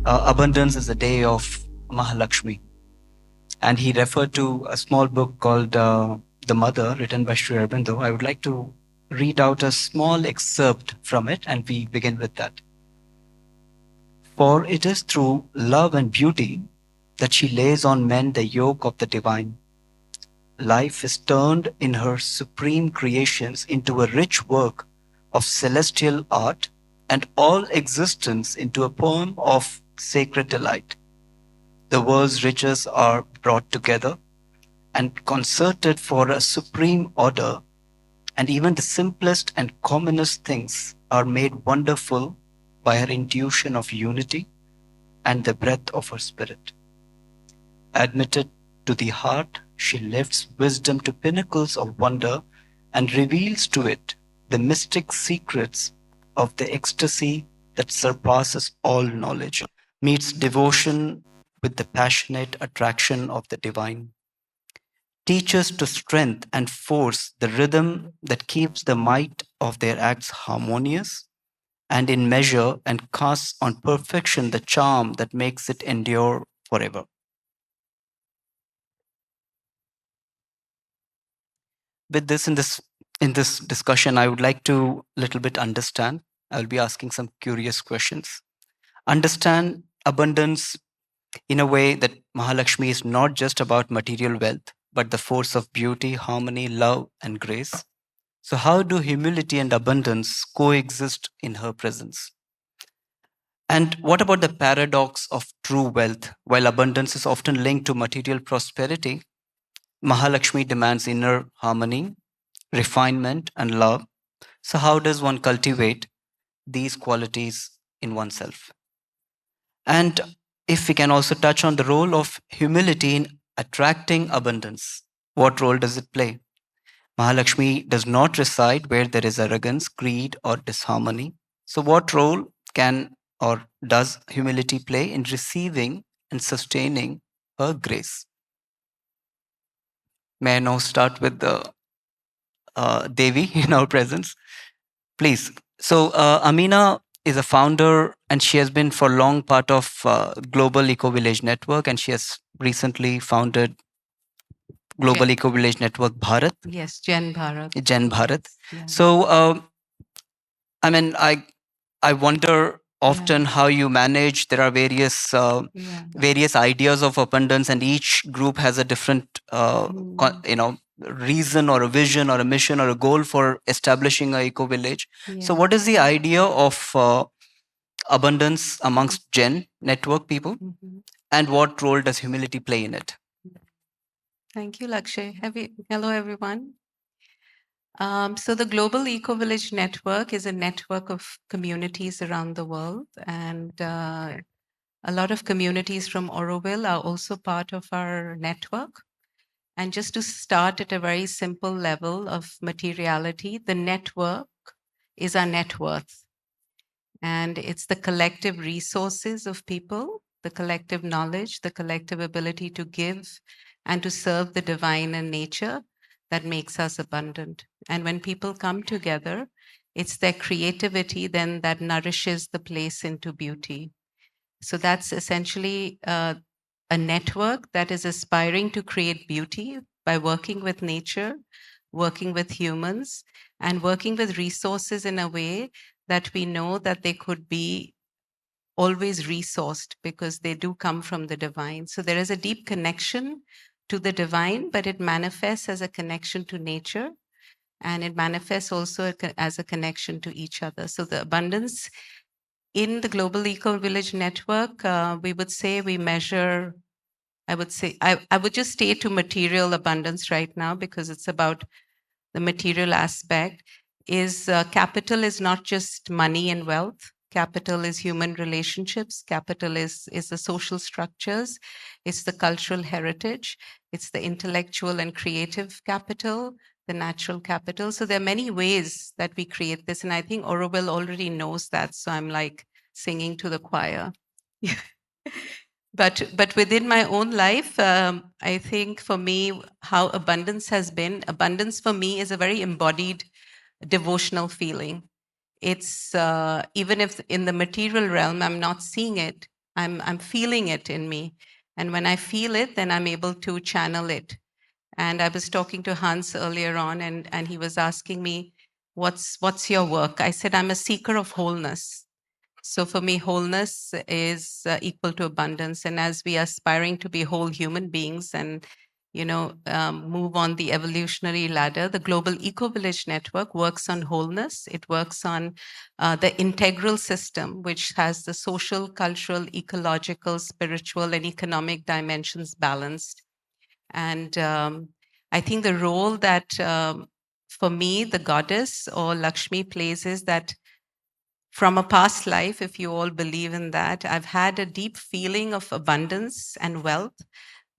Abundance is the day of Mahalakshmi. And he referred to a small book called The Mother, written by Sri Aurobindo. I would like to read out a small excerpt from it, and we begin with that. For it is through love and beauty that she lays on men the yoke of the divine. Life is turned in her supreme creations into a rich work of celestial art, and all existence into a poem of sacred delight. The world's riches are brought together and concerted for a supreme order, and even the simplest and commonest things are made wonderful by her intuition of unity and the breath of her spirit. Admitted to the heart, she lifts wisdom to pinnacles of wonder and reveals to it the mystic secrets of the ecstasy that surpasses all knowledge, meets devotion with the passionate attraction of the divine, teaches to strength and force the rhythm that keeps the might of their acts harmonious and in measure, and casts on perfection the charm that makes it endure forever. With this, in this discussion, I would like to little bit understand. I will be asking some curious questions. Understand abundance in a way that Mahalakshmi is not just about material wealth, but the force of beauty, harmony, love, and grace. So, how do humility and abundance coexist in her presence? And what about the paradox of true wealth? While abundance is often linked to material prosperity, Mahalakshmi demands inner harmony, refinement, and love. So, how does one cultivate these qualities in oneself? And if we can also touch on the role of humility in attracting abundance, what role does it play? Mahalakshmi does not reside where there is arrogance, greed, or disharmony. So, what role can or does humility play in receiving and sustaining her grace? May I now start with the Devi in our presence? Please. So, Amina is a founder and she has been for long part of Global Eco Village Network, and she has recently founded Global Eco Village Network Bharat. Yes, Gen Bharat. Gen Bharat. Yeah. So, I mean, I wonder often how you manage. There are various ideas of abundance, and each group has a different reason or a vision or a mission or a goal for establishing a eco village. So, what is the idea of abundance amongst Gen network people, and what role does humility play in it? Thank you, Lakshay. Hello, everyone. So the Global Eco Village Network is a network of communities around the world, and a lot of communities from Oroville are also part of our network. And just to start at a very simple level of materiality, the network is our net worth. And it's the collective resources of people, the collective knowledge, the collective ability to give and to serve the divine and nature that makes us abundant. And when people come together, it's their creativity then that nourishes the place into beauty. So that's essentially a network that is aspiring to create beauty by working with nature, working with humans, and working with resources in a way that we know that they could be always resourced because they do come from the divine. So there is a deep connection to the divine, but it manifests as a connection to nature, and it manifests also as a connection to each other. So the abundance in the Global Eco Village Network, we would say we measure, I would just stay to material abundance right now because it's about the material aspect. Is capital is not just money and wealth. Capital is human relationships. Capital is the social structures. It's the cultural heritage. It's the intellectual and creative capital, the natural capital. So there are many ways that we create this. And I think Oroville already knows that. So I'm like singing to the choir. But within my own life, I think for me, how abundance for me is a very embodied devotional feeling. It's even if in the material realm I'm not seeing it, I'm feeling it in me. And when I feel it, then I'm able to channel it. And I was talking to Hans earlier on, and he was asking me, what's your work? I said, I'm a seeker of wholeness. So for me, wholeness is equal to abundance. And as we are aspiring to be whole human beings and move on the evolutionary ladder, the Global Eco Village Network works on wholeness. It works on the integral system, which has the social, cultural, ecological, spiritual, and economic dimensions balanced. And I think the role that, for me, the goddess or Lakshmi plays is that from a past life, if you all believe in that, I've had a deep feeling of abundance and wealth,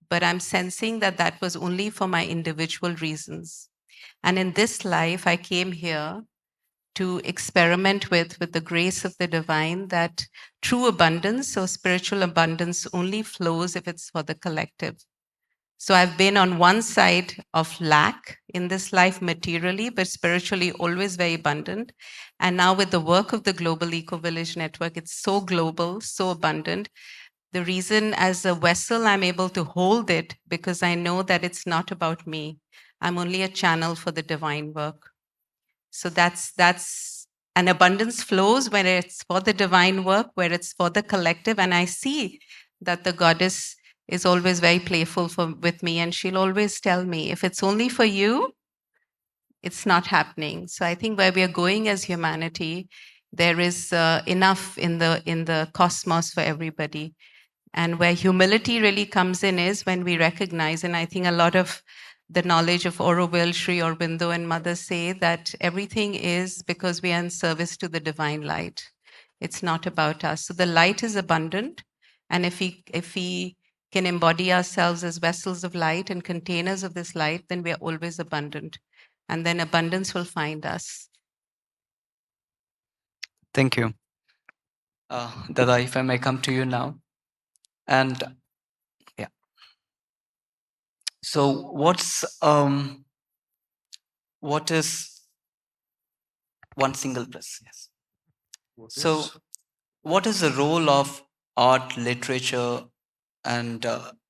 but I'm sensing that that was only for my individual reasons. And in this life, I came here to experiment with the grace of the divine, that true abundance or spiritual abundance only flows if it's for the collective. So I've been on one side of lack in this life materially, but spiritually always very abundant. And now with the work of the Global Eco Village Network, it's so global, so abundant. The reason as a vessel, I'm able to hold it because I know that it's not about me. I'm only a channel for the divine work. So that's an abundance flows where it's for the divine work, where it's for the collective. And I see that the goddess is always very playful with me, and she'll always tell me, if it's only for you, it's not happening. So I think where we are going as humanity, there is enough in the cosmos for everybody. And where humility really comes in is when we recognize, and I think a lot of the knowledge of Auroville, Sri Aurobindo, and Mother say that everything is because we are in service to the divine light. It's not about us. So the light is abundant. And if we can embody ourselves as vessels of light and containers of this light, then we are always abundant. And then abundance will find us. Thank you. Dada, if I may come to you now. And yeah. So what is one single press? Yes. So what is the role of art, literature, and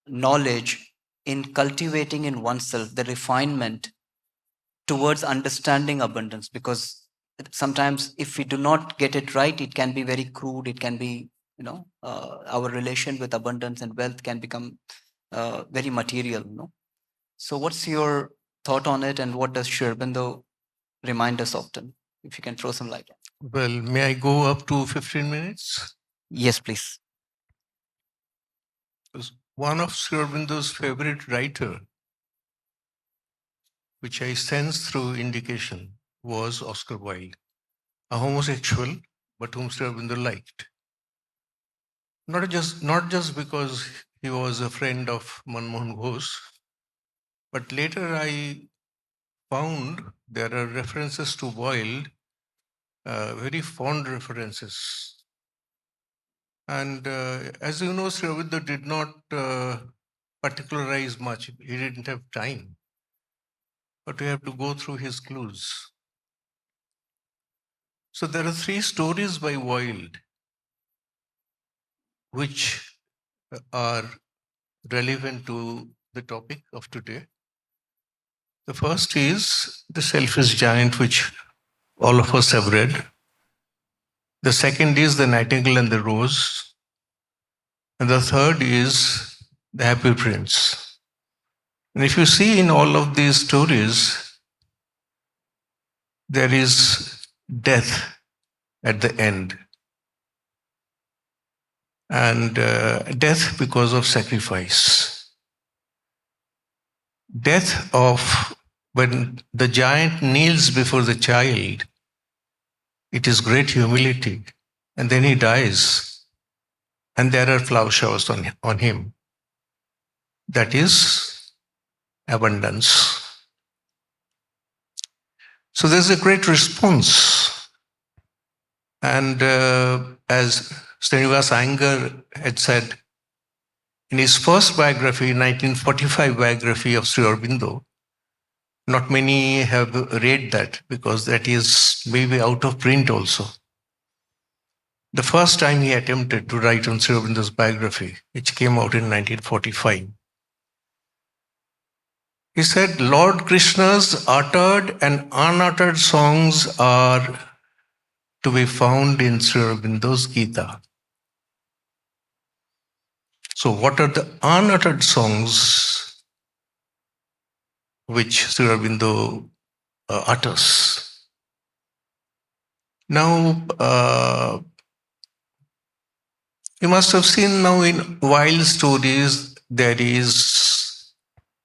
knowledge in cultivating in oneself the refinement towards understanding abundance? Because sometimes if we do not get it right, it can be very crude. It can be, our relation with abundance and wealth can become very material. So what's your thought on it, and what does Shirbindo remind us often? If you can throw some light on. Well, may I go up to 15 minutes? Yes, please. One of Sri Aurobindo's favorite writer, which I sense through indication, was Oscar Wilde, a homosexual, but whom Sri Aurobindo liked. Not just because he was a friend of Manmohan Ghosh, but later I found there are references to Wilde, very fond references. And as you know, Sri Aurobindo did not particularize much. He didn't have time. But we have to go through his clues. So there are 3 stories by Wilde which are relevant to the topic of today. The first is The Selfish Giant, which all of us have read. The second is The Nightingale and the Rose. And the third is The Happy Prince. And if you see in all of these stories, there is death at the end. And death because of sacrifice. Death of when the giant kneels before the child, it is great humility. And then he dies. And there are flower showers on him. That is abundance. So there's a great response. And as Srinivas Iyengar had said, in his first biography, 1945 biography of Sri Aurobindo, not many have read that because that is maybe out of print also. the first time he attempted to write on Sri Aurobindo's biography, which came out in 1945. He said, Lord Krishna's uttered and unuttered songs are to be found in Sri Aurobindo's Gita. So what are the unuttered songs which Sri Aurobindo utters? Now, you must have seen now in wild stories, there is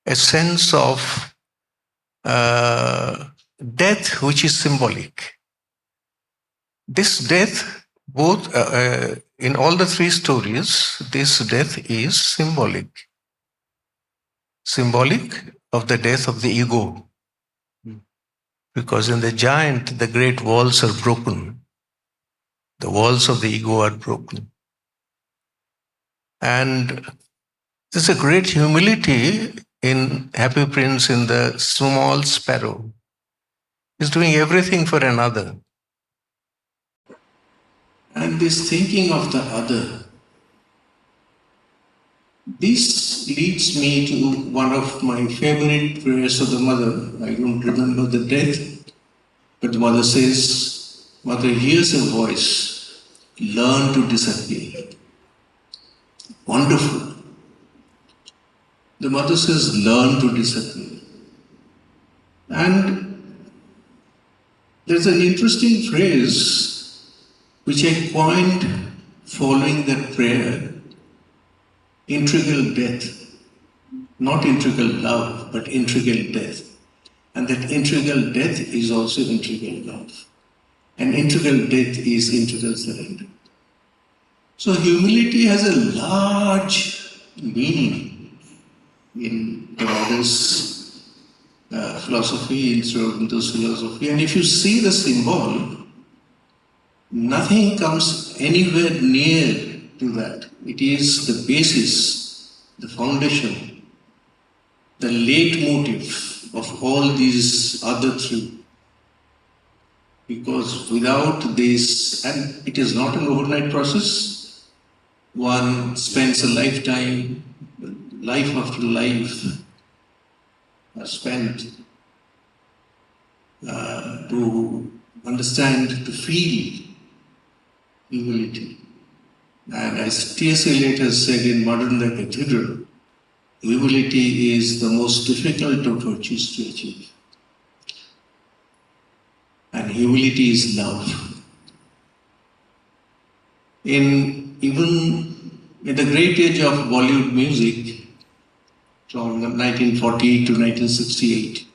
a sense of death which is symbolic. This death, both in all the three stories, this death is symbolic. Symbolic of the death of the ego. Because in the giant, the great walls are broken. The walls of the ego are broken. And there's a great humility in Happy Prince in the small sparrow. He's doing everything for another. And this thinking of the other, this leads me to one of my favorite prayers of the mother. I don't remember the date, but the mother says, Mother hears a voice, learn to disappear. Wonderful. The mother says, learn to disappear. And there's an interesting phrase which I coined following that prayer, integral death. Not integral love, but integral death. And that integral death is also integral love. And integral death is integral surrender. So humility has a large meaning in the Buddhist philosophy, in Sri Aurobindo's philosophy. And if you see the symbol, nothing comes anywhere near to that. It is the basis, the foundation, the leitmotif of all these other three. Because without this, and it is not an overnight process, one spends a lifetime, life after life, spent to understand, to feel humility. And as T.S. Eliot has said in Modern Day Cathedral, humility is the most difficult of virtues to achieve. And humility is love. Even in the great age of Bollywood music, from 1948 to 1968,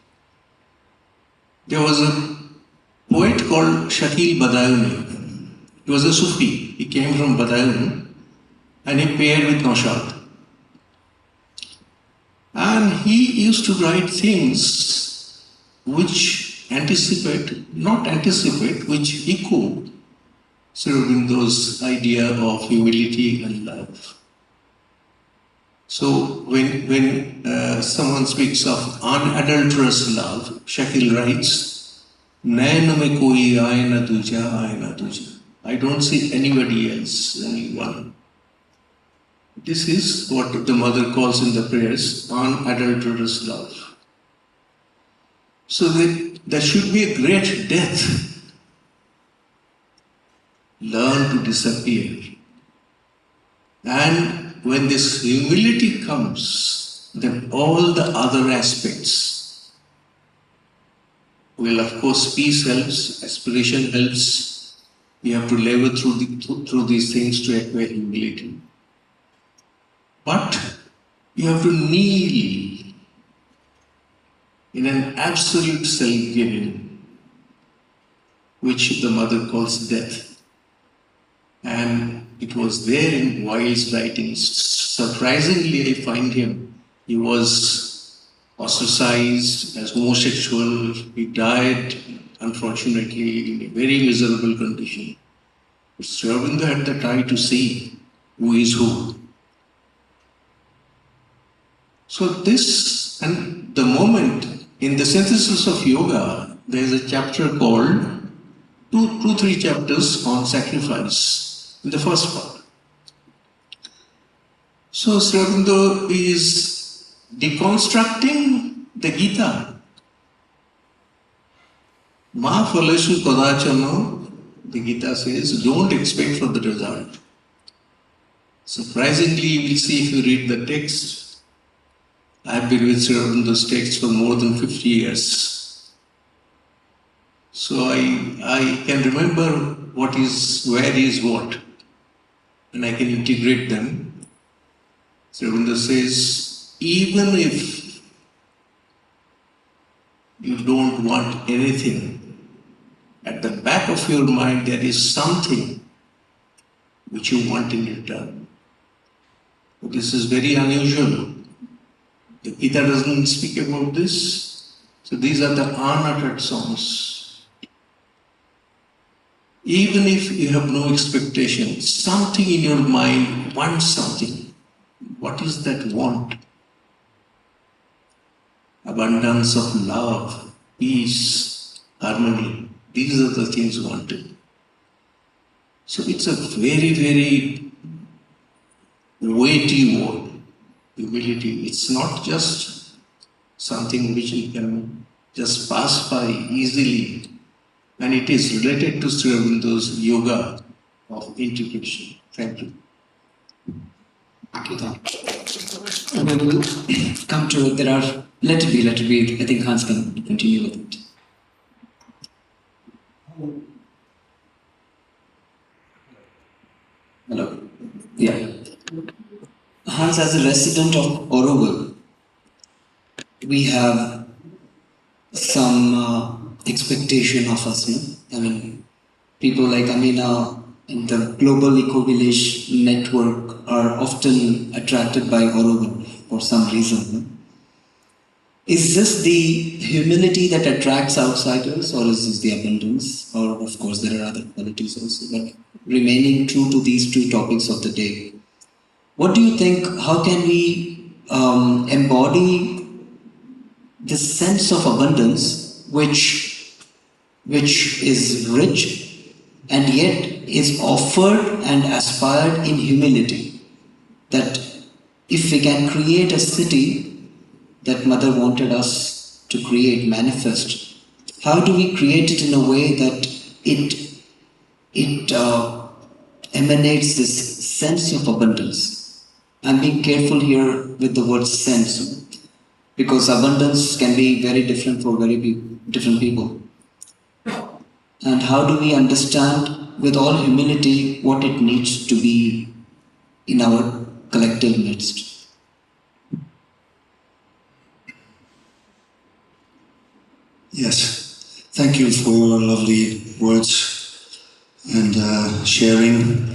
there was a poet called Shakil Badauni. He was a Sufi. He came from Badaun and he paired with Naushad. And he used to write things which which echo Sri Aurobindo's idea of humility and love. So when someone speaks of unadulterous love, Shakil writes, Nain mein koi aaye na duja. I don't see anybody else, only one. This is what the mother calls in the prayers, unadulterous love. So there should be a great death. Learn to disappear. And when this humility comes, then all the other aspects will, of course, peace helps, aspiration helps. You have to labor through these things to acquire humility. But you have to kneel in an absolute self-giving, which the mother calls death. And it was there in Wilde's writings. Surprisingly, I find he was ostracized as homosexual. He died, unfortunately, in a very miserable condition. But Sri Aurobindo had the eye to see who is who. So this, and the moment, in the synthesis of yoga, there is a chapter called, 2-3 chapters on sacrifice. in the first part. So Sri Aurobindo is deconstructing the Gita. Ma phalashu kadachano, the Gita says, don't expect for the result. Surprisingly, you will see if you read the text. I've been with Sri Aurobindo's text for more than 50 years. So I can remember where is what, and I can integrate them. Sri Aurobindo says, even if you don't want anything, at the back of your mind there is something which you want in return. This is very unusual. The Gita doesn't speak about this. So these are the unuttered songs. Even if you have no expectation, something in your mind wants something. What is that want? Abundance of love, peace, harmony. These are the things wanted. So it's a very, very weighty word, humility. It's not just something which you can just pass by easily. And it is related to Sri Aurobindo's yoga of integration. Thank you. We will come to it. There are, let it be. I think Hans can continue with it. Hello. Yeah. Hans, as a resident of Oroville, we have some expectation of us, no? I mean, people like Amena and the Global Eco Village network are often attracted by Oroville for some reason. No? Is this the humility that attracts outsiders, or is this the abundance? Or, of course, there are other qualities also, but remaining true to these two topics of the day. What do you think? How can we embody this sense of abundance, which is rich and yet is offered and aspired in humility? That if we can create a city that Mother wanted us to create, manifest, how do we create it in a way that it emanates this sense of abundance? I'm being careful here with the word sense, because abundance can be very different for very different people. And how do we understand with all humility what it needs to be in our collective midst? Yes, thank you for your lovely words and sharing.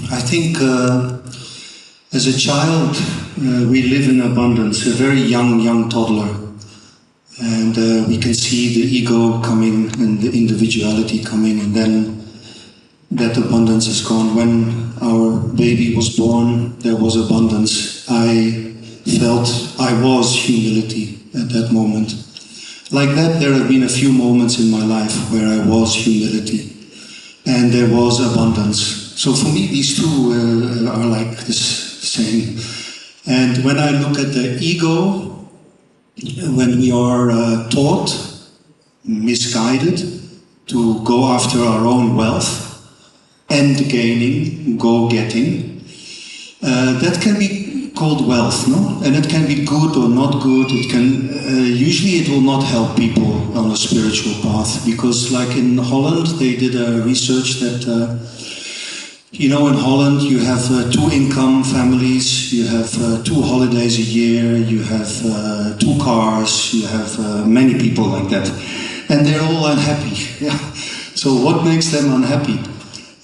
I think as a child we live in abundance, a very young toddler, and we can see the ego coming and the individuality coming, and then that abundance is gone. When our baby was born, there was abundance. I felt I was humility at that moment. Like that, there have been a few moments in my life where I was humility and there was abundance. So for me, these two are like the same. And when I look at the ego, when we are taught, misguided, to go after our own wealth, end gaining, go getting, that can be called wealth, no? And it can be good or not good. It can usually it will not help people on a spiritual path, because like in Holland they did a research that in Holland you have 2-income families, you have 2 holidays a year, you have 2 cars, you have many people like that, and they're all unhappy. Yeah. So what makes them unhappy?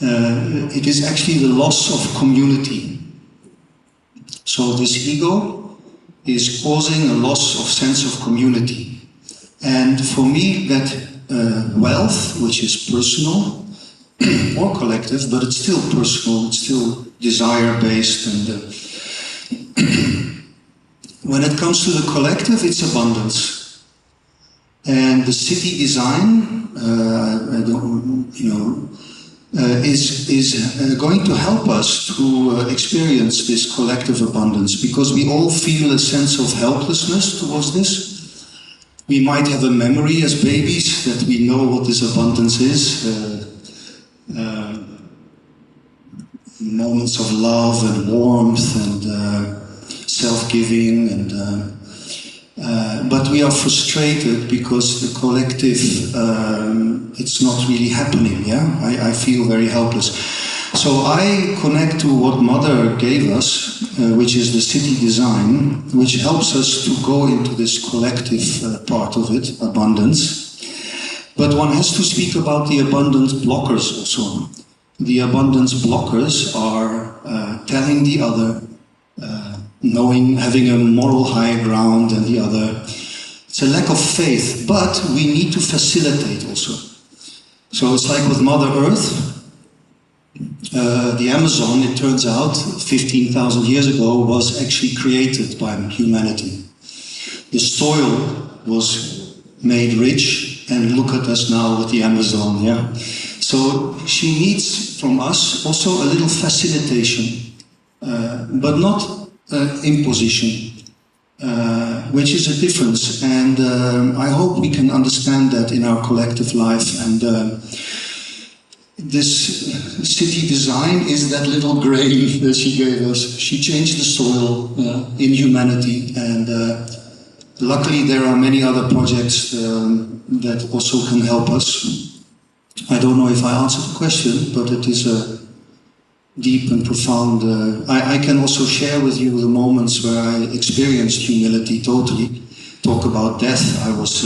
It is actually the loss of community. So this ego is causing a loss of sense of community. And for me, that wealth, which is personal or collective, but it's still personal, it's still desire-based, and when it comes to the collective, it's abundance. And the city design, is going to help us to experience this collective abundance, because we all feel a sense of helplessness towards this. We might have a memory as babies that we know what this abundance is. Moments of love and warmth and self-giving, and but we are frustrated because the collective, it's not really happening. Yeah, I feel very helpless. So I connect to what Mother gave us, which is the city design, which helps us to go into this collective part of it, abundance. But one has to speak about the abundance blockers also. The abundance blockers are telling the other, knowing, having a moral high ground than the other. It's a lack of faith, but we need to facilitate also. So it's like with Mother Earth. The Amazon, it turns out, 15,000 years ago, was actually created by humanity. The soil was made rich, and look at us now with the Amazon, yeah? So she needs from us also a little facilitation, but not imposition, which is a difference. And I hope we can understand that in our collective life. And this city design is that little grain that she gave us. She changed the soil in humanity, and luckily there are many other projects that also can help us. I don't know if I answered the question, but it is a deep and profound. I can also share with you the moments where I experienced humility totally. Talk about death. I was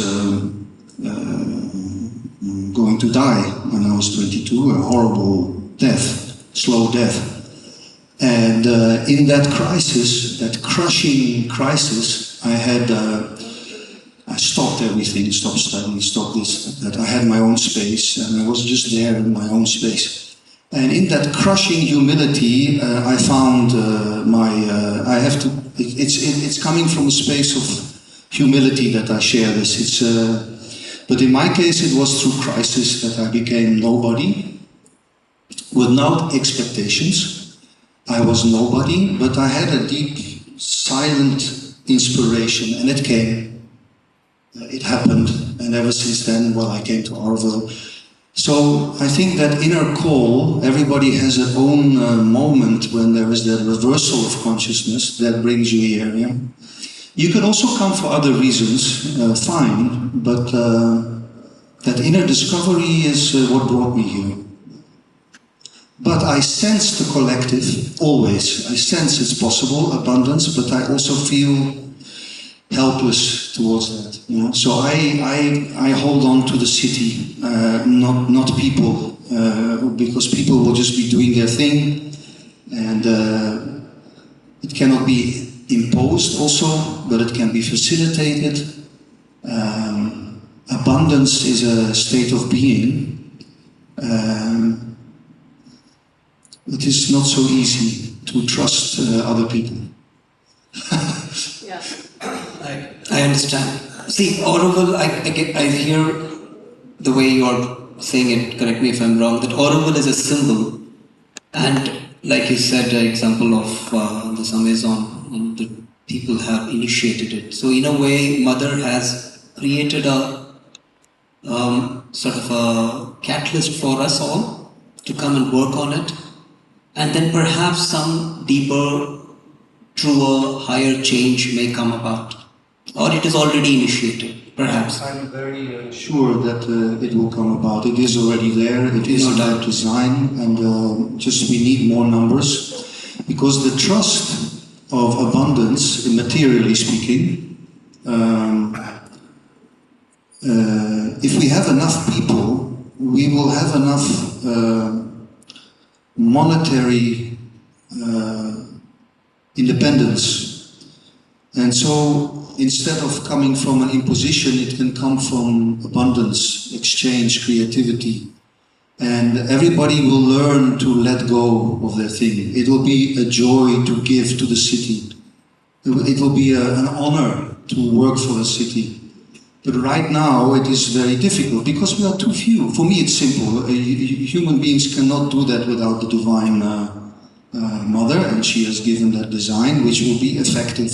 going to die when I was 22, a horrible death, slow death. And in that crisis, that crushing crisis, I stopped everything, stopped studying, stopped this, that. I had my own space, and I was just there in my own space. And in that crushing humility, I found it's coming from a space of humility that I share this. But in my case, it was through crisis that I became nobody, without expectations. I was nobody, but I had a deep, silent inspiration, and it came. It happened, and ever since then, well, I came to Orville. So I think that inner call, everybody has their own moment when there is that reversal of consciousness that brings you here. Yeah? You could also come for other reasons, fine, but that inner discovery is what brought me here. But I sense the collective, always. I sense it's possible, abundance, but I also feel helpless towards that. You know? So I hold on to the city, not people, because people will just be doing their thing, and it cannot be imposed also, but it can be facilitated. Abundance is a state of being. It is not so easy to trust other people. Yeah. I understand. See, Auroville, I hear the way you are saying it, correct me if I'm wrong, that Auroville is a symbol. And like you said, the example of this Amazon, and the people have initiated it. So in a way, Mother has created a sort of a catalyst for us all to come and work on it. And then perhaps some deeper, truer, higher change may come about. Or it is already initiated, perhaps. I'm very sure that it will come about. It is already there. It is in that design, and just we need more numbers, because the trust of abundance, materially speaking, if we have enough people, we will have enough monetary independence. And so instead of coming from an imposition, it can come from abundance, exchange, creativity. And everybody will learn to let go of their thing. It will be a joy to give to the city. It will be an honor to work for the city. But right now it is very difficult because we are too few. For me it's simple. Human beings cannot do that without the Divine Mother, and she has given that design which will be effective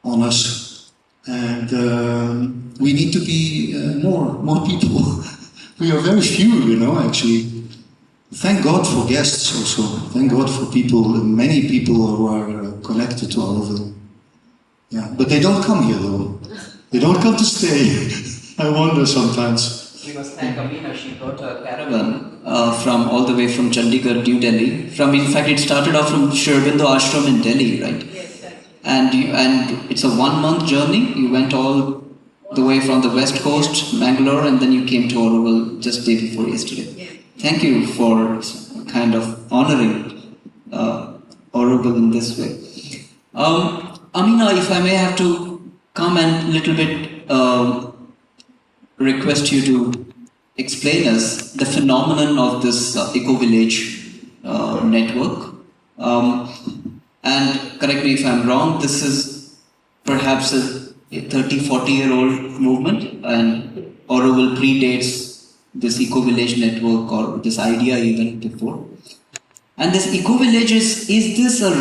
on us. And we need to be more people. We are very few, actually. Thank God for guests also. Thank God for people, many people who are connected to Oroville. Yeah, but they don't come here though. They don't come to stay. I wonder sometimes. We must thank Amena. She brought a caravan from all the way from Chandigarh, New Delhi. In fact, it started off from Sri Aurobindo Ashram in Delhi, right? Yes. And it's a 1 month journey. You went all the way from the west coast, Mangalore, and then you came to Oroville just day before yesterday. Yes. Thank you for kind of honoring Oroville in this way. Amena, if I may have to come and little bit request you to explain us the phenomenon of this eco-village network. And correct me if I'm wrong, this is perhaps a 30-40-year-old movement, and Oroville predates this eco-village network or this idea even before. And this eco-village is this a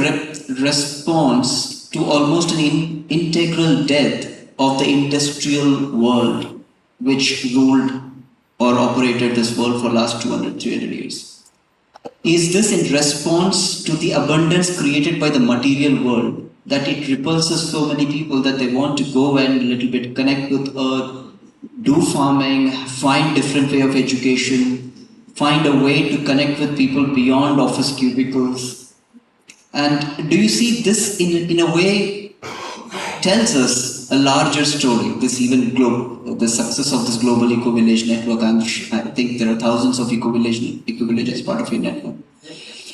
response to almost an integral death of the industrial world which ruled or operated this world for the last 200-300 years? Is this in response to the abundance created by the material world that it repulses so many people that they want to go and a little bit connect with earth, do farming, find different way of education, find a way to connect with people beyond office cubicles? And do you see this in a way tells us a larger story, the success of this global eco-village network? I think there are thousands of eco-villages part of your network.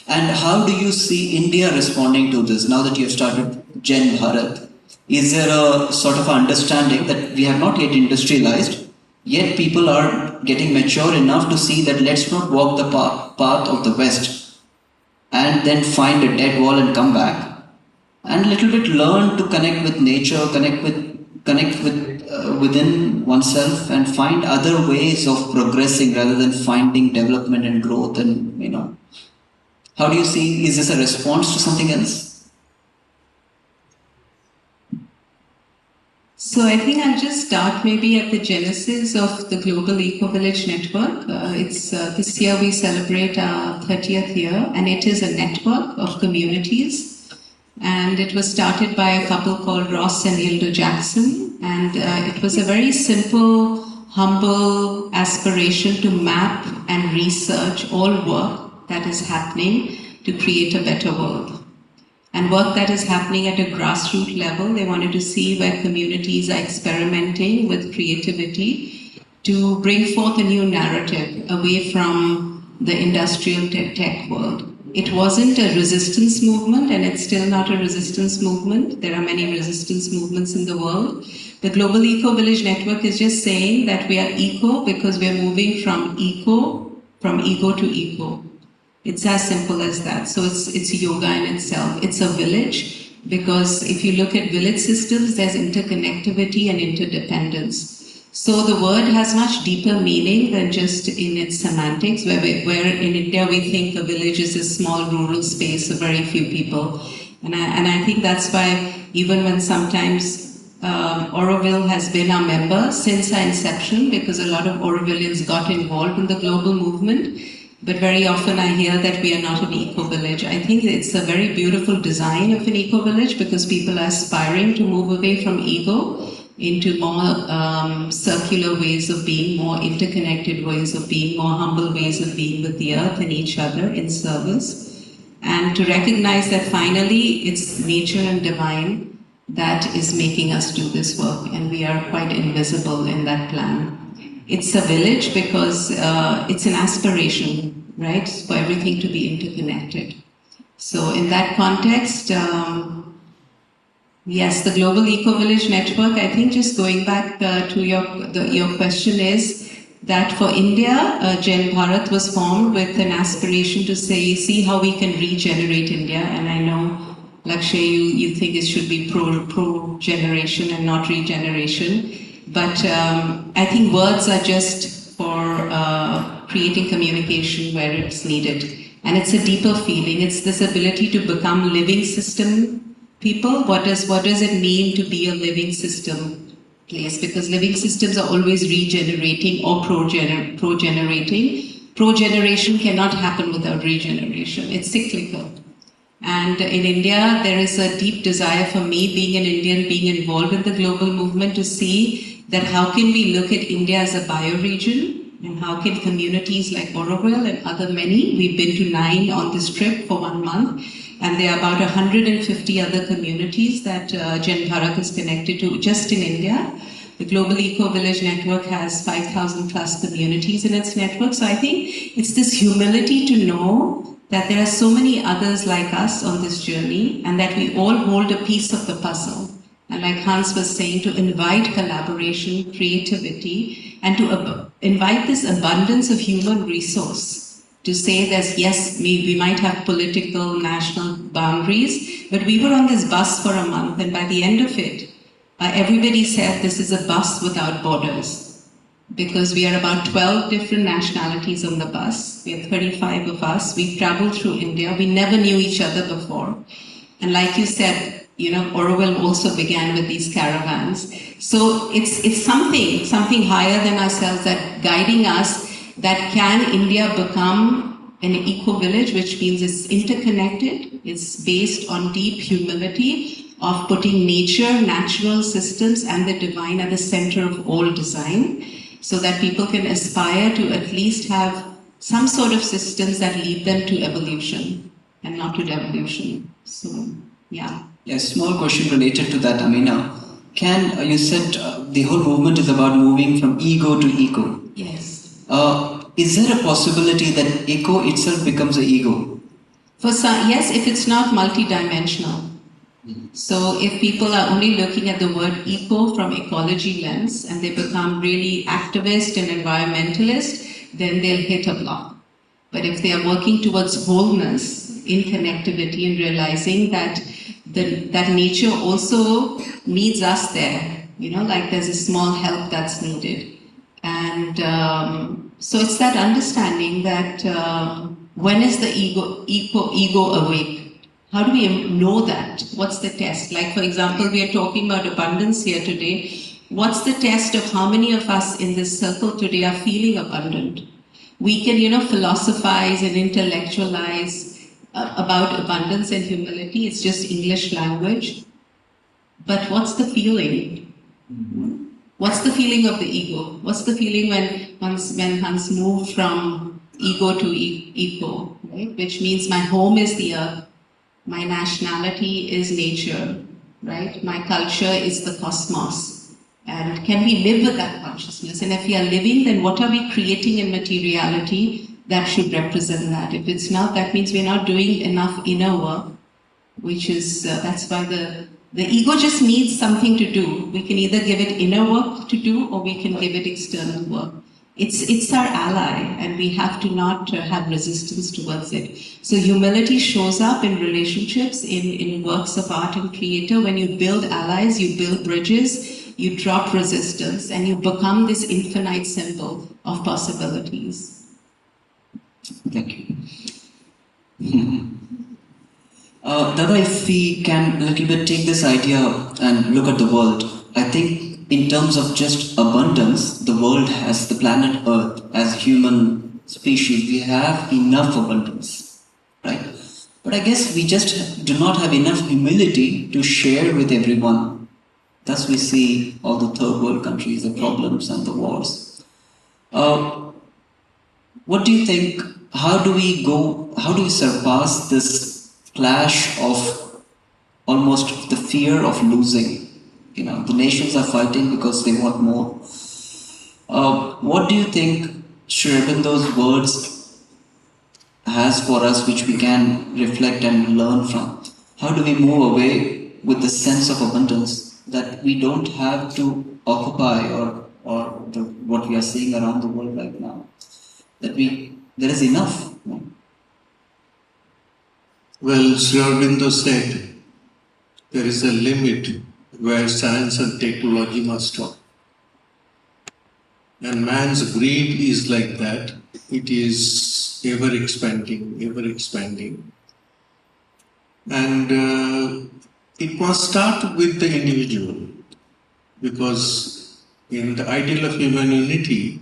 And how do you see India responding to this now that you have started Gen Bharat? Is there a sort of understanding that we have not yet industrialized, yet people are getting mature enough to see that let's not walk the path of the West and then find a dead wall and come back, and a little bit learn to connect with nature, connect with within oneself, and find other ways of progressing rather than finding development and growth. And how do you see, is this a response to something else? So I think I'll just start maybe at the genesis of the Global Eco-Village Network. This year we celebrate our 30th year, and it is a network of communities. And it was started by a couple called Ross and Hilda Jackson. And it was a very simple, humble aspiration to map and research all work that is happening to create a better world. And work that is happening at a grassroots level. They wanted to see where communities are experimenting with creativity to bring forth a new narrative away from the industrial tech world. It wasn't a resistance movement, and it's still not a resistance movement. There are many resistance movements in the world. The Global Eco-Village Network is just saying that we are eco because we are moving from ego to eco. It's as simple as that. So it's yoga in itself. It's a village because if you look at village systems, there's interconnectivity and interdependence. So the word has much deeper meaning than just in its semantics, where in India we think a village is a small rural space of very few people. And I think that's why even when sometimes Oroville has been our member since our inception, because a lot of Orovillians got involved in the global movement. But very often I hear that we are not an eco-village. I think it's a very beautiful design of an eco-village because people are aspiring to move away from ego into more circular ways of being, more interconnected ways of being, more humble ways of being with the earth and each other in service. And to recognize that finally it's nature and divine that is making us do this work, and we are quite invisible in that plan. It's a village because it's an aspiration, right, for everything to be interconnected. So in that context, yes, the Global Eco-Village Network, I think just going back to your question is that for India, Gen Bharat was formed with an aspiration to see how we can regenerate India. And I know, Lakshay, you think it should be pro-generation and not regeneration. But I think words are just for creating communication where it's needed. And it's a deeper feeling. It's this ability to become living system people. What does it mean to be a living system place? Because living systems are always regenerating or progenerating. Progeneration cannot happen without regeneration. It's cyclical. And in India, there is a deep desire for me, being an Indian, being involved in the global movement, to see that how can we look at India as a bioregion, and how can communities like Oroville and other many, we've been to 9 on this trip for 1 month, and there are about 150 other communities that Jan Bharat is connected to just in India. The Global Eco Village Network has 5,000 plus communities in its network. So I think it's this humility to know that there are so many others like us on this journey, and that we all hold a piece of the puzzle. And like Hans was saying, to invite collaboration, creativity, and to invite this abundance of human resource. To say that yes, we might have political, national boundaries, but we were on this bus for a month, and by the end of it, everybody said this is a bus without borders. Because we are about 12 different nationalities on the bus. We have 35 of us. We've traveled through India. We never knew each other before. And like you said, Oroville also began with these caravans. So it's something higher than ourselves that guiding us, that can India become an eco-village, which means it's interconnected, it's based on deep humility of putting nature, natural systems, and the divine at the center of all design, so that people can aspire to at least have some sort of systems that lead them to evolution and not to devolution. So, yeah. Yeah, small question related to that, Amena. You said the whole movement is about moving from ego to eco. Yes. Is there a possibility that eco itself becomes an ego? For some, yes, if it's not multidimensional. So if people are only looking at the word eco from ecology lens and they become really activist and environmentalist, then they'll hit a block. But if they are working towards wholeness in connectivity and realizing that that nature also needs us there, like there's a small help that's needed. And so it's that understanding that when is the ego awake? How do we know that? What's the test? Like, for example, we are talking about abundance here today. What's the test of how many of us in this circle today are feeling abundant? We can, philosophize and intellectualize about abundance and humility. It's just English language. But what's the feeling? What's the feeling of the ego? What's the feeling when Hans moved from ego to eco, right? Which means my home is the earth. My nationality is nature, right? My culture is the cosmos. And can we live with that consciousness? And if we are living, then what are we creating in materiality that should represent that? If it's not, that means we're not doing enough inner work, which is, that's why the ego just needs something to do. We can either give it inner work to do, or we can give it external work. It's our ally, and we have to not have resistance towards it. So humility shows up in relationships, in works of art and theater. When you build allies, you build bridges, you drop resistance, and you become this infinite symbol of possibilities. Thank you. Dada, if we can a little bit take this idea and look at the world, I think in terms of just abundance, the world has, the planet Earth, as human species, we have enough abundance, right? But I guess we just do not have enough humility to share with everyone. Thus we see all the third world countries, the problems and the wars. What do you think, how do we surpass this clash of almost the fear of losing? The nations are fighting because they want more. What do you think Sri Aurobindo's words has for us, which we can reflect and learn from? How do we move away with the sense of abundance that we don't have to occupy what we are seeing around the world right now? That there is enough. Well, Sri Aurobindo said there is a limit where science and technology must stop. And man's greed is like that. It is ever expanding, ever expanding. And it must start with the individual, because in the ideal of human unity,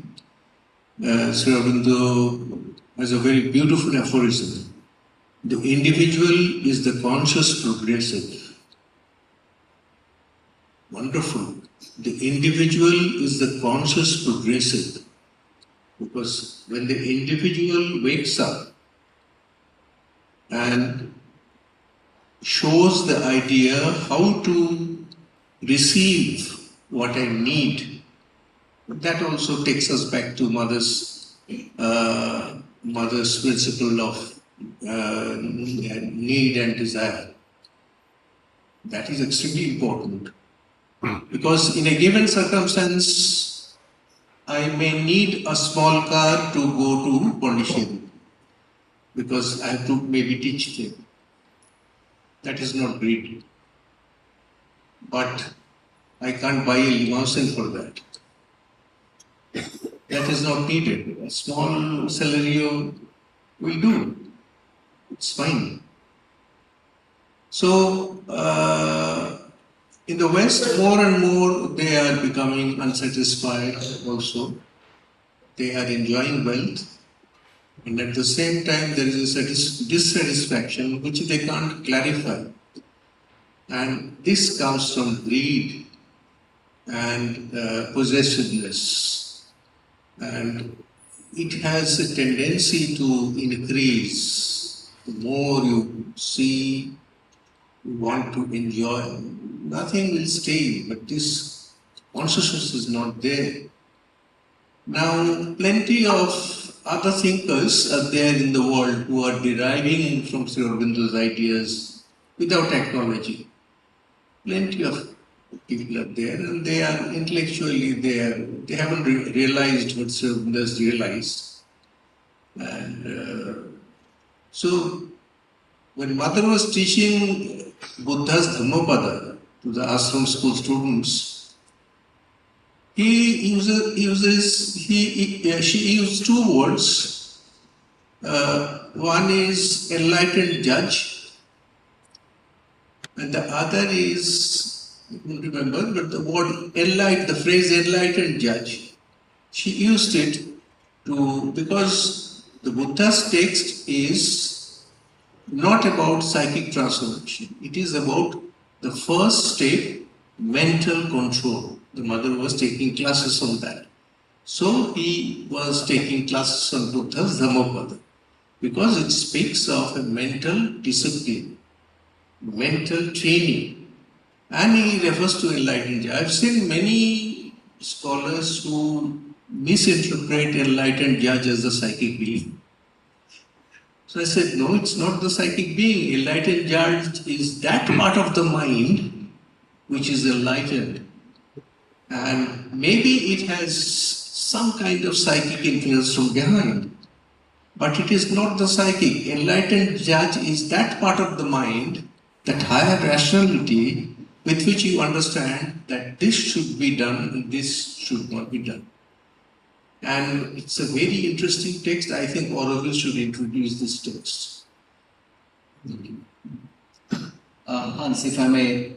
Sri Aurobindo has a very beautiful aphorism. The individual is the conscious progressive. Wonderful. The individual is the conscious progressive. Because when the individual wakes up and shows the idea how to receive what I need, that also takes us back to mother's principle of need and desire. That is extremely important, because in a given circumstance, I may need a small car to go to Pondicherry, because I have to maybe teach them. That is not greed. But I can't buy a limousine for that. That is not needed. A small salary will do. It's fine. So, in the West, more and more they are becoming unsatisfied also. They are enjoying wealth. And at the same time, there is a dissatisfaction which they can't clarify. And this comes from greed and possessiveness. And it has a tendency to increase. The more you see, you want to enjoy, nothing will stay, but this consciousness is not there. Now, plenty of other thinkers are there in the world who are deriving from Sri Aurobindo's ideas without technology. Plenty of people are there, and they are intellectually there. They haven't realized what Sri Aurobindo has realized. And so, when Mother was teaching Buddha's Dhammapada to the ashram school students, she used two words. One is enlightened judge, and the other is, I don't remember, but the word the phrase enlightened judge, she used it because the Buddha's text is not about psychic transformation. It is about the first step, mental control. The mother was taking classes on that. So he was taking classes on Buddha's Dhammapada, because it speaks of a mental discipline, mental training. And he refers to enlightened. I've seen many scholars who misinterpret enlightened judge as the psychic being. So I said, no, it's not the psychic being. Enlightened judge is that part of the mind which is enlightened. And maybe it has some kind of psychic influence from behind. But it is not the psychic. Enlightened judge is that part of the mind, that higher rationality with which you understand that this should be done and this should not be done. And it's a very interesting text. I think Aurobindo should introduce this text. Hans, if I may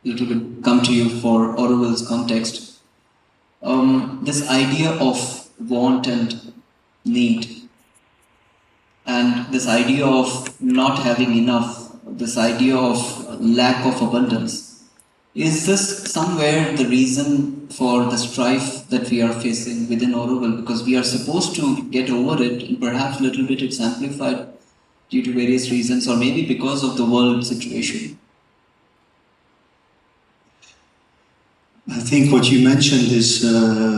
little bit come to you for Orwell's context. This idea of want and need, and this idea of not having enough, this idea of lack of abundance, is this somewhere the reason for the strife that we are facing within Orwell? Because we are supposed to get over it, and perhaps a little bit it's amplified due to various reasons, or maybe because of the world situation. I think what you mentioned is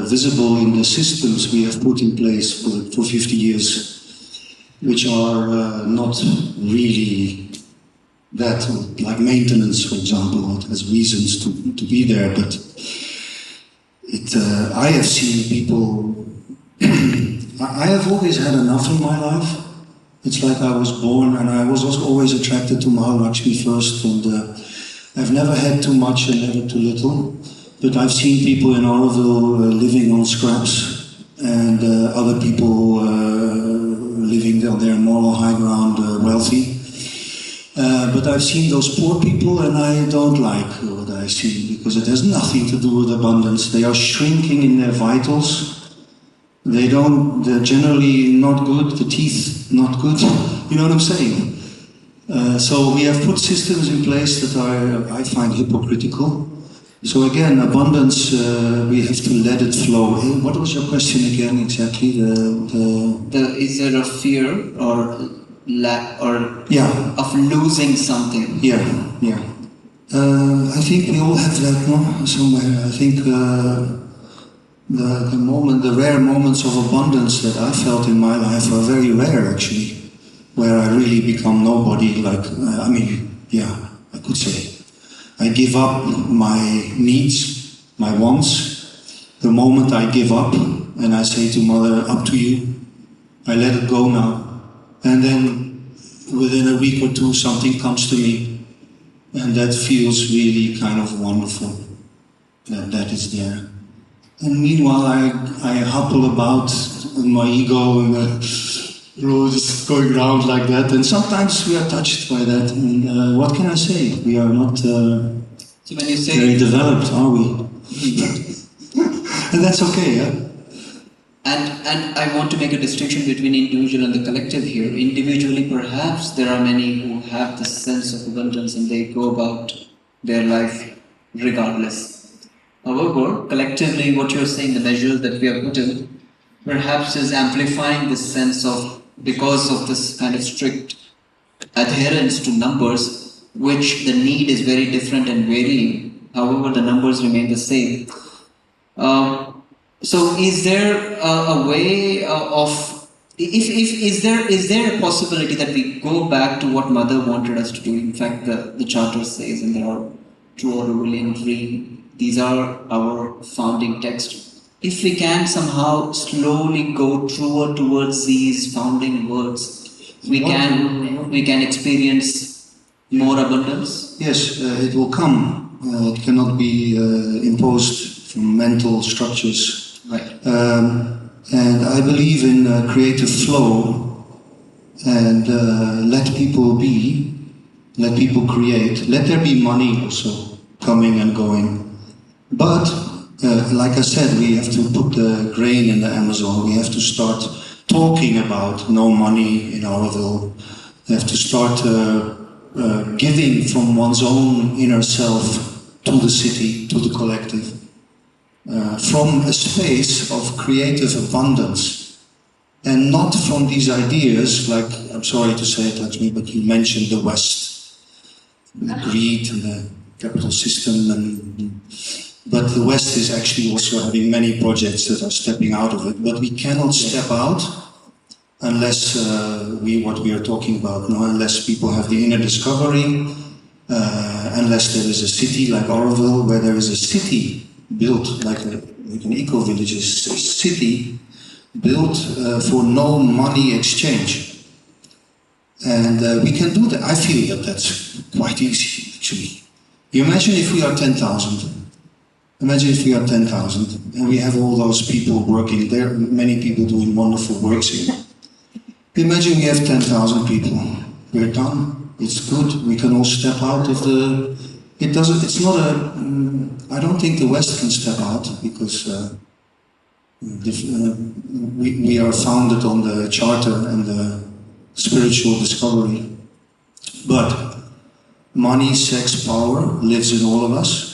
visible in the systems we have put in place for 50 years, which are not really that, like maintenance, for example, it has reasons to be there, but I have seen people, I have always had enough in my life. It's like I was born and I was also always attracted to Mahalakshmi first, and I've never had too much and never too little. But I've seen people in Oroville living on scraps, and other people living on their moral high ground, wealthy. But I've seen those poor people, and I don't like what I see, because it has nothing to do with abundance. They are shrinking in their vitals. They're generally not good, the teeth not good. You know what I'm saying? So we have put systems in place that I find hypocritical. So again, abundance, we have to let it flow. What was your question again exactly? Is there a fear or lack or Yeah. of losing something? Yeah. I think we all have that, no? Somewhere. I think the rare moments of abundance that I felt in my life are very rare, actually, where I really become nobody. Like, I could say. I give up my needs, my wants. The moment I give up and I say to Mother, up to you, I let it go now. And then within a week or two, something comes to me, and that feels really kind of wonderful, that is there. And meanwhile, I hobble about in my ego and just going around like that. And sometimes we are touched by that. And what can I say? We are not So when you say very developed, are we? And that's okay, yeah? And I want to make a distinction between individual and the collective here. Individually, perhaps there are many who have the sense of abundance and they go about their life regardless. However, collectively, what you're saying, the measures that we have put in, perhaps is amplifying this sense of, because of this kind of strict adherence to numbers, which the need is very different and varying. However, the numbers remain the same. So is there a way of, is there a possibility that we go back to what Mother wanted us to do? In fact, the Charter says, and there are true Orwellian dream, these are our founding texts. If we can somehow slowly go truer towards these founding words, we can experience more abundance. Yes, it will come. It cannot be imposed from mental structures. Right. And I believe in creative flow, and let people be, let people create, let there be money also coming and going. But like I said, we have to put the grain in the Amazon. We have to start talking about no money in Oroville. We have to start giving from one's own inner self to the city, to the collective, from a space of creative abundance, and not from these ideas, like, I'm sorry to say it, Lakshmi, but you mentioned the West, the greed and the capital system, but the West is actually also having many projects that are stepping out of it. But we cannot step out unless what we are talking about, no? Unless people have the inner discovery, unless there is a city like Oroville, where there is a city built like an eco-village, a city built for no money exchange. And we can do that. I feel that that's quite easy, actually. You imagine if we are 10,000. Imagine if we are 10,000 and we have all those people working there, many people doing wonderful works here. Imagine we have 10,000 people. We're done. It's good. We can all step out of the... I don't think the West can step out because we are founded on the Charter and the spiritual discovery. But money, sex, power lives in all of us.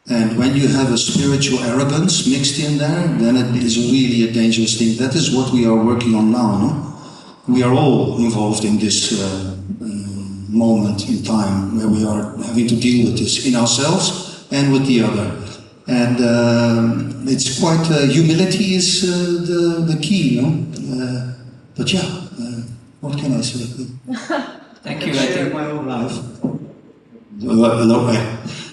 And when you have a spiritual arrogance mixed in there, then it is really a dangerous thing. That is what we are working on now, no? We are all involved in this moment in time where we are having to deal with this in ourselves and with the other. And it's quite, humility is the key, no? But yeah, what can I say? Thank you. I think my own life.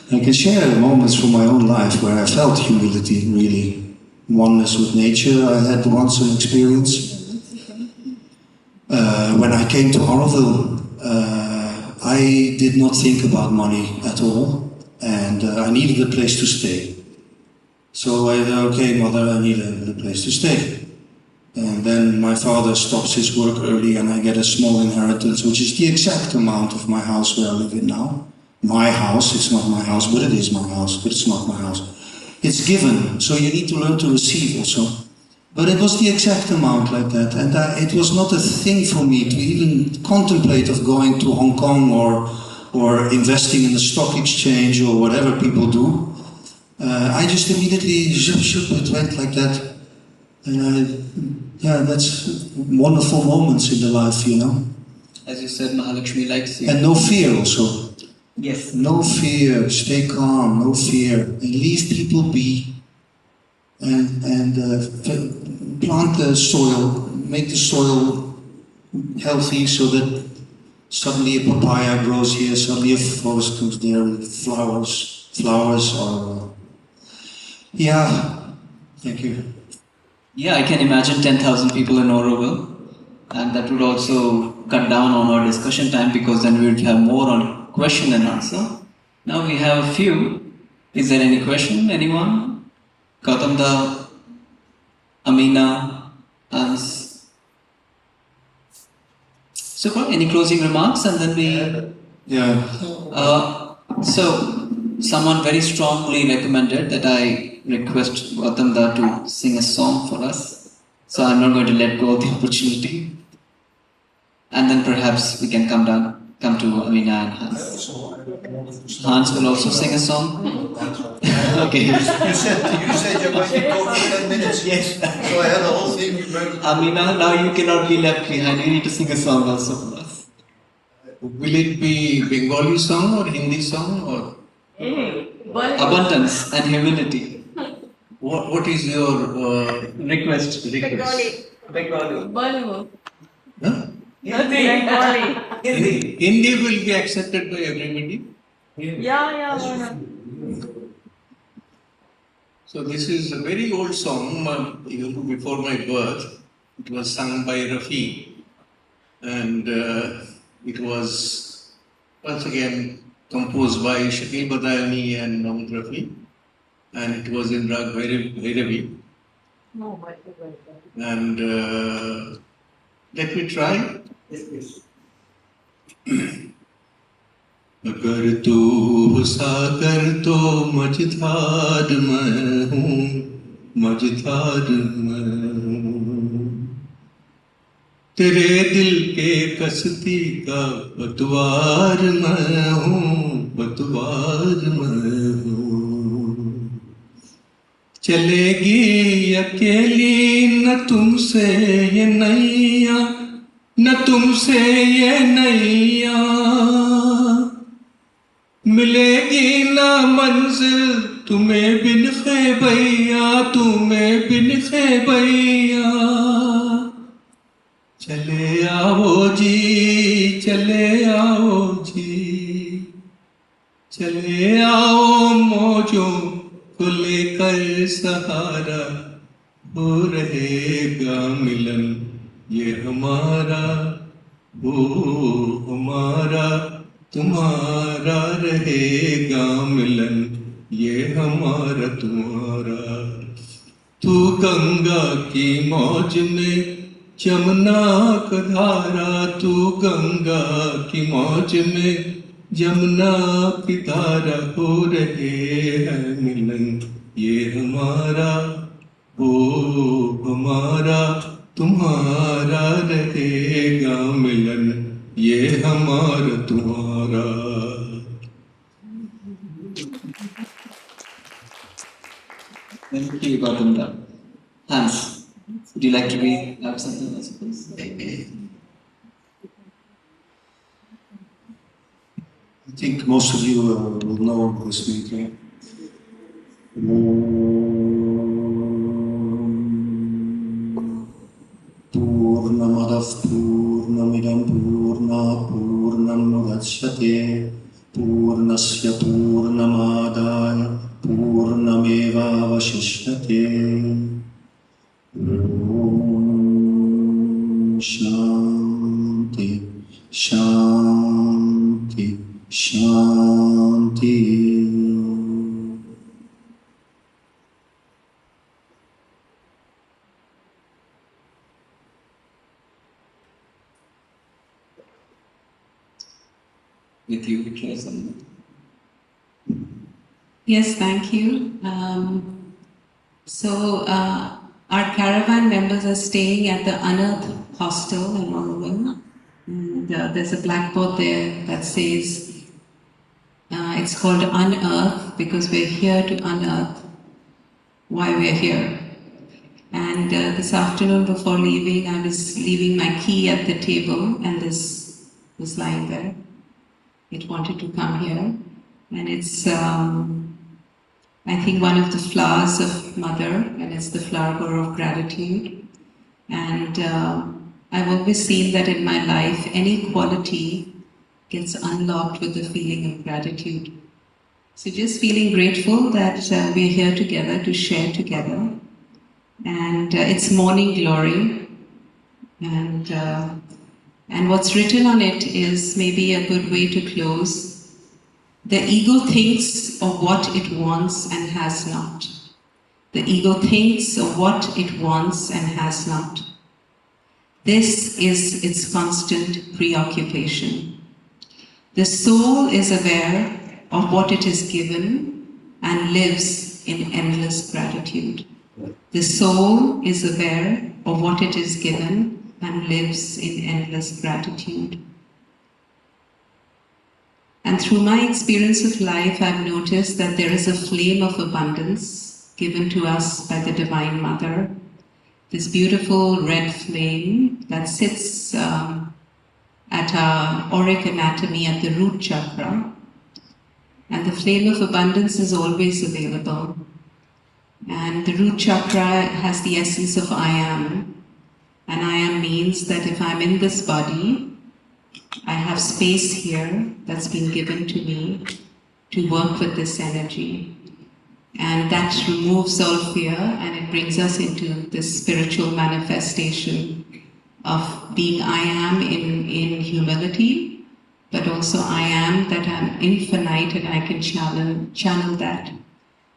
I can share moments from my own life where I felt humility, really. Oneness with nature, I had once an experience. When I came to Oroville, I did not think about money at all, and I needed a place to stay. So I said, okay, Mother, I need a place to stay. And then my father stops his work early and I get a small inheritance, which is the exact amount of my house where I live in now. My house, it's not my house, but it is my house, but it's not my house. It's given, so you need to learn to receive also. But it was the exact amount like that, and it was not a thing for me to even contemplate of going to Hong Kong or investing in the stock exchange or whatever people do. I just immediately, it went like that. And that's wonderful moments in the life, you know. As you said, Mahalakshmi likes you. And no fear also. Yes. No fear, stay calm, no fear. And leave people be. And plant the soil, make the soil healthy so that suddenly a papaya grows here, suddenly a forest comes there with flowers or... Yeah, thank you. Yeah, I can imagine 10,000 people in Oroville, and that would also cut down on our discussion time because then we would have more on question and answer. Now we have a few. Is there any question? Anyone? Gautam da, Amena, Hans. Super. Any closing remarks? And then we. Yeah. So, someone very strongly recommended that I request Gautam da to sing a song for us. So I'm not going to let go of the opportunity. And then perhaps we can come to Amina and Hans. Hans will also sing a song. Okay. You said you're going to go for 10 minutes. Yes. So I had a whole thing. Amina, now you cannot be left behind. You need to sing a song also for us. Will it be Bengali song or Hindi song or Abundance and humility. what is your Request. Bollywood. Huh? Bengali. Hindi will be accepted by everybody. Yeah, why not? So this is a very old song, even before my birth. It was sung by Rafi, and it was once again composed by Shakil Badayani and Mohammad Rafi, and it was in Rag Bhairavi. And let me try. अगर तू सागर तो मझधार मैं हूँ मझधार मैं हूँ तेरे दिल के कश्ती का पतवार मैं हूँ पतवार मैं हूँ चलेगी अकेली न तुमसे ये नैया न तुमसे ये नैया मिलेगी ना मंजिल तुम्हें बिन ख़ैबैया तुम्हें बिन ख़ैबैया चले आओ जी चले आओ मौजों को लेकर सहारा हो रहेगा मिलन ये हमारा वो हमारा तुम्हारा रहेगा मिलन ये हमारा तुम्हारा तू गंगा की मौज में जमुना का धारा तू गंगा की मौज में जमुना की धारा हो रहे हैं मिलन ये हमारा वो हमारा तुम्हारा रहेगा मिलन ये हमारा तुम्हारा Thank you, Gautam da. Hans, would you like to have something else, please? I think most of you will know this meeting. Purnamadav Purnamidam Purnat Purnam Mudachyate Purnasya Purnamadaya Purnameva Vashishyate Om Shanti Shanti Shanti. with you to share something. Yes, thank you. Our caravan members are staying at the Unearth Hostel in Ottawa. And there's a blackboard there that says, it's called Unearth because we're here to unearth why we're here. And this afternoon before leaving, I was leaving my key at the table and this was lying there. It wanted to come here. And it's, I think, one of the flowers of Mother, and it's the flower of gratitude. And I've always seen that in my life, any quality gets unlocked with the feeling of gratitude. So just feeling grateful that we're here together to share together. And it's morning glory. And what's written on it is maybe a good way to close. The ego thinks of what it wants and has not. The ego thinks of what it wants and has not. This is its constant preoccupation. The soul is aware of what it is given and lives in endless gratitude. The soul is aware of what it is given and lives in endless gratitude. And through my experience of life, I've noticed that there is a flame of abundance given to us by the Divine Mother. This beautiful red flame that sits at our auric anatomy at the root chakra. And the flame of abundance is always available. And the root chakra has the essence of I am. And I am means that if I'm in this body, I have space here that's been given to me to work with this energy. And that removes all fear and it brings us into this spiritual manifestation of being I am in humility, but also I am that I'm infinite and I can channel that.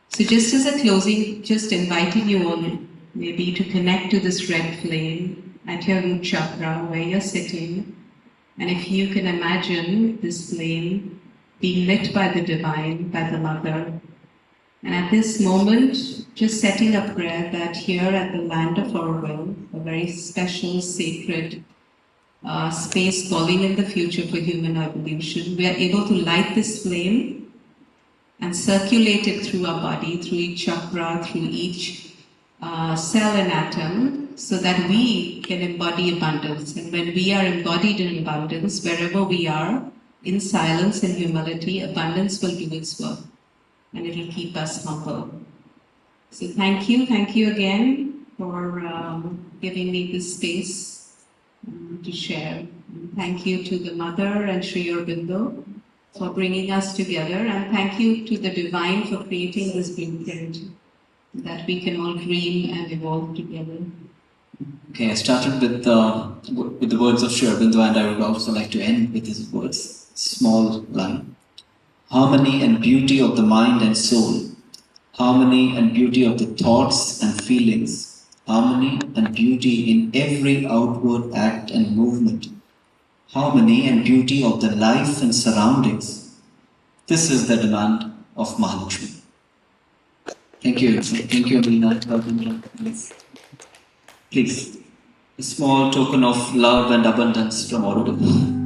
So just as a closing, just inviting you all maybe to connect to this red flame at your root chakra where you're sitting. And if you can imagine this flame being lit by the Divine, by the Mother, and at this moment, just setting a prayer that here at the land of Orwell, a very special, sacred space falling in the future for human evolution, we are able to light this flame and circulate it through our body, through each chakra, through each cell and atom, so that we can embody abundance. And when we are embodied in abundance, wherever we are, in silence and humility, abundance will do its work. And it will keep us humble. So thank you again for giving me this space to share. And thank you to the Mother and Sri Aurobindo for bringing us together. And thank you to the Divine for creating this blueprint that we can all dream and evolve together. Okay, I started with the words of Sri Aurobindo, and I would also like to end with his words. Small line. Harmony and beauty of the mind and soul. Harmony and beauty of the thoughts and feelings. Harmony and beauty in every outward act and movement. Harmony and beauty of the life and surroundings. This is the demand of Mahalakshmi. Thank you. Thank you, Amena. Please. A small token of love and abundance from all of us.